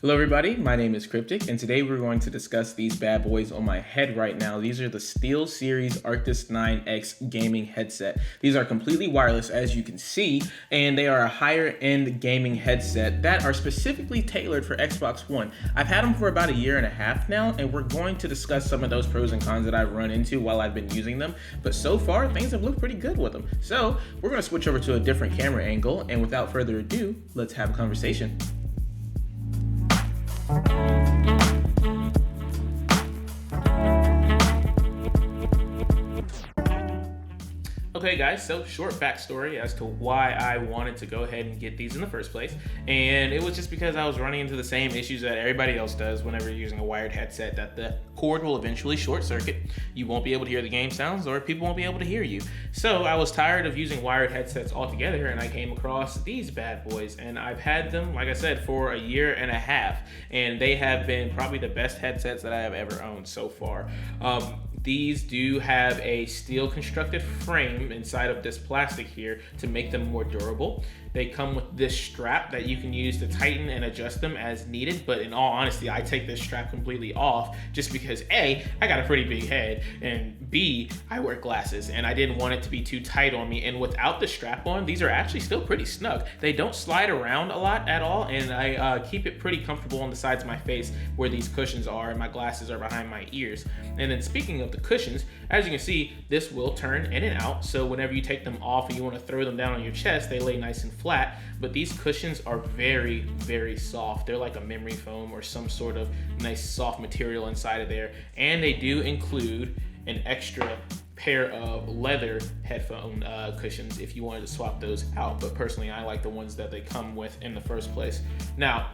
Hello everybody, my name is Cryptic, and today we're going to discuss these bad boys on my head right now. These are the Steel Series Arctis 9X gaming headset. These are completely wireless, as you can see, and they are a higher end gaming headset that are specifically tailored for Xbox One. I've had them for about a year and a half now, and we're going to discuss some of those pros and cons that I've run into while I've been using them, but so far things have looked pretty good with them. So we're going to switch over to a different camera angle, and without further ado, let's have a conversation. Okay guys, so short backstory as to why I wanted to go ahead and get these in the first place, and it was just because I was running into the same issues that everybody else does whenever you're using a wired headset, that the cord will eventually short circuit, you won't be able to hear the game sounds, or people won't be able to hear you. So I was tired of using wired headsets altogether, and I came across these bad boys, and I've had them, like I said, for a year and a half, and they have been probably the best headsets that I have ever owned so far. These do have a steel constructed frame inside of this plastic here to make them more durable. They come with this strap that you can use to tighten and adjust them as needed, but in all honesty, I take this strap completely off just because A, I got a pretty big head, and B, I wear glasses and I didn't want it to be too tight on me. And without the strap on, these are actually still pretty snug. They don't slide around a lot at all, and I keep it pretty comfortable on the sides of my face where these cushions are, and my glasses are behind my ears. And then speaking of the cushions, as you can see, this will turn in and out, so whenever you take them off and you want to throw them down on your chest, they lay nice and flat. But these cushions are very, very soft. They're like a memory foam or some sort of nice soft material inside of there, and they do include an extra pair of leather headphone cushions if you wanted to swap those out, but personally I like the ones that they come with in the first place. Now,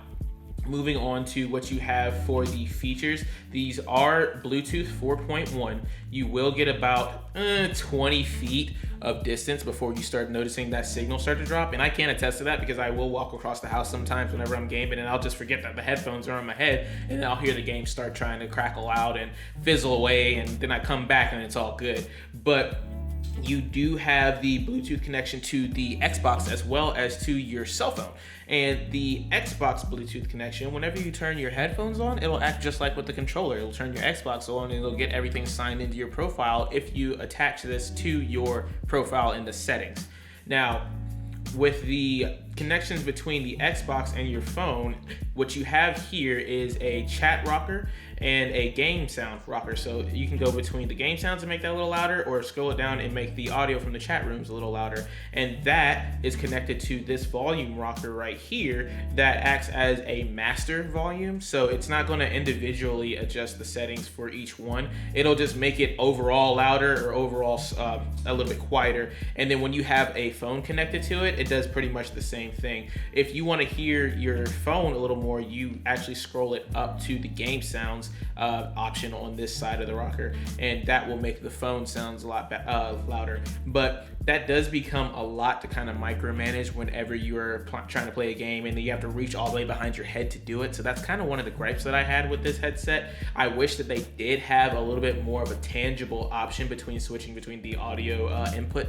moving on to what you have for the features, these are Bluetooth 4.1. You will get about 20 feet of distance before you start noticing that signal start to drop, and I can attest to that because I will walk across the house sometimes whenever I'm gaming, and I'll just forget that the headphones are on my head, and then I'll hear the game start trying to crackle out and fizzle away, and then I come back and it's all good. But you do have the Bluetooth connection to the Xbox as well as to your cell phone. And the Xbox Bluetooth connection, whenever you turn your headphones on, it'll act just like with the controller. It'll turn your Xbox on and it'll get everything signed into your profile if you attach this to your profile in the settings. Now, with the connections between the Xbox and your phone, what you have here is a chat rocker and a game sound rocker. So you can go between the game sounds and make that a little louder, or scroll it down and make the audio from the chat rooms a little louder. And that is connected to this volume rocker right here that acts as a master volume. So it's not going to individually adjust the settings for each one. It'll just make it overall louder or overall a little bit quieter. And then when you have a phone connected to it, it does pretty much the same thing. If you want to hear your phone a little more, you actually scroll it up to the game sounds option on this side of the rocker, and that will make the phone sounds a lot louder. But that does become a lot to kind of micromanage whenever you're trying to play a game and then you have to reach all the way behind your head to do it. So that's kind of one of the gripes that I had with this headset. I wish that they did have a little bit more of a tangible option between switching between the audio input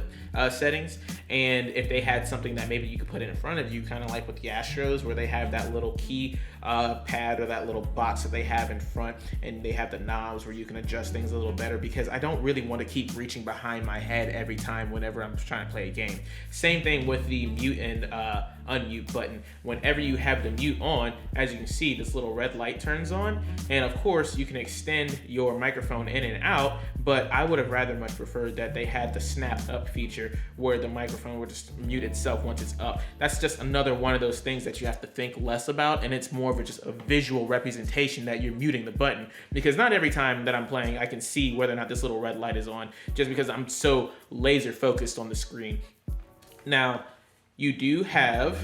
settings, and if they had something that maybe you could put in front of you, kind of like with the Astros, where they have that little key pad or that little box that they have in front, and they have the knobs where you can adjust things a little better, because I don't really want to keep reaching behind my head every time whenever I'm trying to play a game. Same thing with the mute and unmute button. Whenever you have the mute on, as you can see, this little red light turns on, and of course you can extend your microphone in and out, but I would have rather much preferred that they had the snap up feature where the microphone would just mute itself once it's up. That's just another one of those things that you have to think less about, and it's more of just a visual representation that you're muting the button, because not every time that I'm playing I can see whether or not this little red light is on, just because I'm so laser focused on the screen. Now, you do have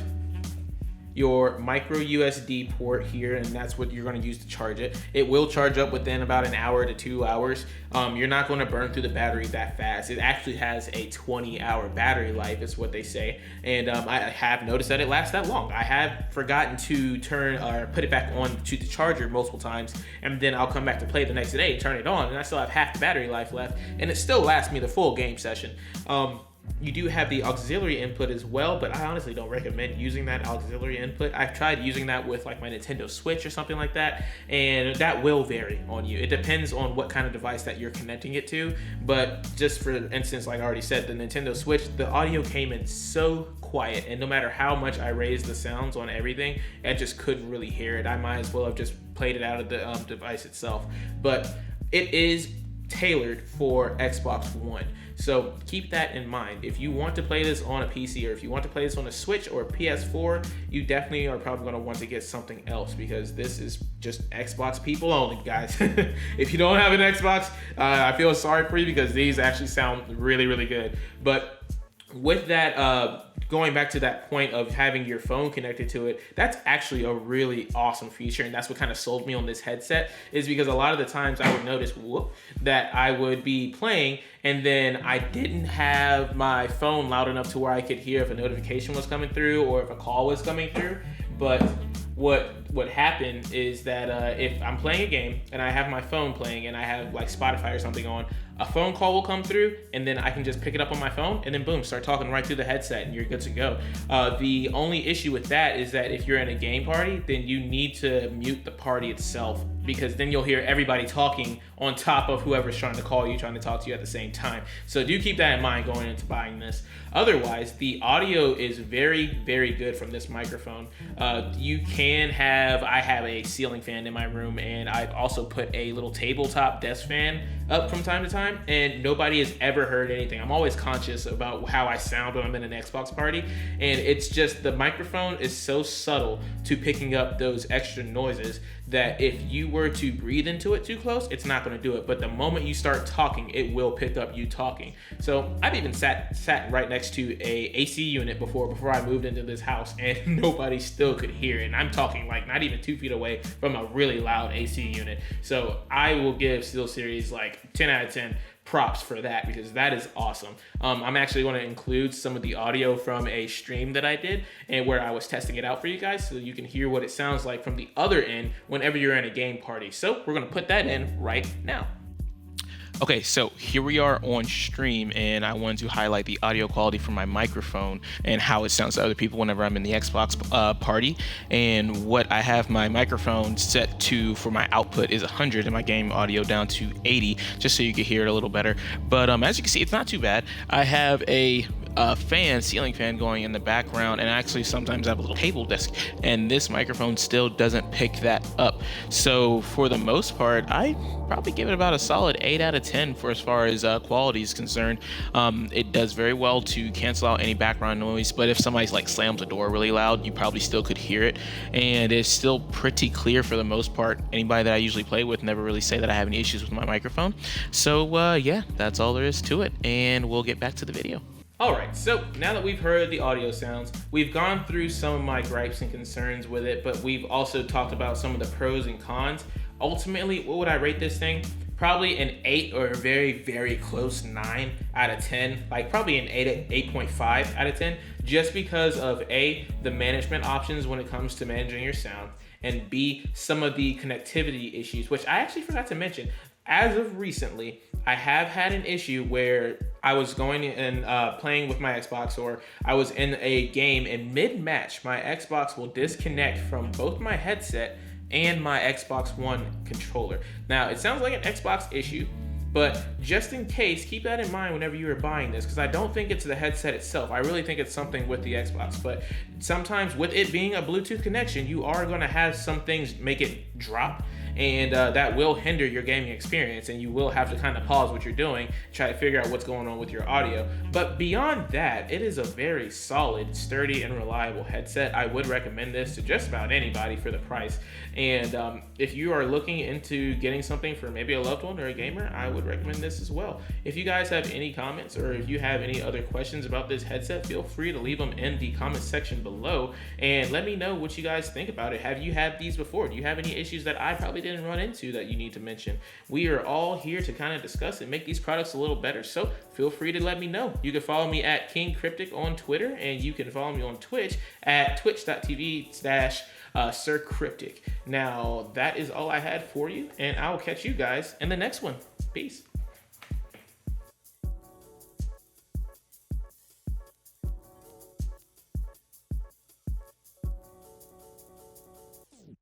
your micro USB port here, and that's what you're going to use to charge it. It will charge up within about an hour to 2 hours. You're not going to burn through the battery that fast. It actually has a 20-hour battery life, is what they say, and I have noticed that it lasts that long. I have forgotten to turn or put it back on to the charger multiple times, and then I'll come back to play the next day, turn it on, and I still have half the battery life left, and it still lasts me the full game session. You do have the auxiliary input as well, but I honestly don't recommend using that auxiliary input. I've tried using that with like my Nintendo Switch or something like that, and that will vary on you. It depends on what kind of device that you're connecting it to, but just for instance, like I already said, the Nintendo Switch, the audio came in so quiet, and no matter how much I raised the sounds on everything, I just couldn't really hear it. I might as well have just played it out of the device itself. But it is tailored for Xbox One. So keep that in mind. If you want to play this on a PC, or if you want to play this on a Switch or a PS4, you definitely are probably going to want to get something else, because this is just Xbox people only, guys. If you don't have an Xbox, I feel sorry for you, because these actually sound really, really good. But with that, going back to that point of having your phone connected to it, that's actually a really awesome feature, and that's what kind of sold me on this headset, is because a lot of the times I would notice that I would be playing and then I didn't have my phone loud enough to where I could hear if a notification was coming through or if a call was coming through. But what happened is that if I'm playing a game and I have my phone playing and I have like Spotify or something on, a phone call will come through, and then I can just pick it up on my phone and then boom, start talking right through the headset, and you're good to go. The only issue with that is that if you're in a game party, then you need to mute the party itself, because then you'll hear everybody talking on top of whoever's trying to call you, trying to talk to you at the same time. So do keep that in mind going into buying this. Otherwise, the audio is very, very good from this microphone. You can have, I have a ceiling fan in my room, and I've also put a little tabletop desk fan up from time to time, and nobody has ever heard anything. I'm always conscious about how I sound when I'm in an Xbox party, and it's just the microphone is so subtle to picking up those extra noises that if you were to breathe into it too close, it's not going to do it. But the moment you start talking, it will pick up you talking. So I've even sat right next to a AC unit before I moved into this house, and nobody still could hear it. And I'm talking like not even 2 feet away from a really loud AC unit. So I will give Steel Series like 10 out of 10 props for that, because that is awesome. I'm actually going to include some of the audio from a stream that I did, and where I was testing it out for you guys, so you can hear what it sounds like from the other end whenever you're in a game party. So we're going to put that in right now. Okay, so here we are on stream, and I wanted to highlight the audio quality from my microphone and how it sounds to other people whenever I'm in the Xbox party. And what I have my microphone set to for my output is 100 and my game audio down to 80, just so you can hear it a little better. But as you can see, it's not too bad. I have a ceiling fan going in the background, and actually sometimes I have a little table desk, and this microphone still doesn't pick that up. So for the most part, I probably give it about a solid 8 out of 10 for as far as quality is concerned. It does very well to cancel out any background noise, but if somebody's like slams a door really loud, you probably still could hear it, and it's still pretty clear for the most part. Anybody that I usually play with never really say that I have any issues with my microphone. So yeah, that's all there is to it, and we'll get back to the video. Alright, so now that we've heard the audio sounds, we've gone through some of my gripes and concerns with it, but we've also talked about some of the pros and cons. Ultimately, what would I rate this thing? Probably an 8 or a very, very close 9 out of 10. Like probably an 8.5 out of 10, just because of A, the management options when it comes to managing your sound, and B, some of the connectivity issues, which I actually forgot to mention. As of recently, I have had an issue where I was going and playing with my Xbox, or I was in a game, and mid-match, my Xbox will disconnect from both my headset and my Xbox One controller. Now, it sounds like an Xbox issue, but just in case, keep that in mind whenever you are buying this, because I don't think it's the headset itself. I really think it's something with the Xbox, but sometimes with it being a Bluetooth connection, you are going to have some things make it drop, and that will hinder your gaming experience, and you will have to kind of pause what you're doing, try to figure out what's going on with your audio. But beyond that, it is a very solid, sturdy, and reliable headset. I would recommend this to just about anybody for the price. And if you are looking into getting something for maybe a loved one or a gamer, I would recommend this as well. If you guys have any comments, or if you have any other questions about this headset, feel free to leave them in the comment section below, and let me know what you guys think about it. Have you had these before? Do you have any issues that I probably didn't run into that you need to mention? We are all here to kind of discuss and make these products a little better, so feel free to let me know. You can follow me at King Cryptic on Twitter, and you can follow me on Twitch at twitch.tv/Sir Cryptic. Now, that is all I had for you, and I'll catch you guys in the next one. Peace.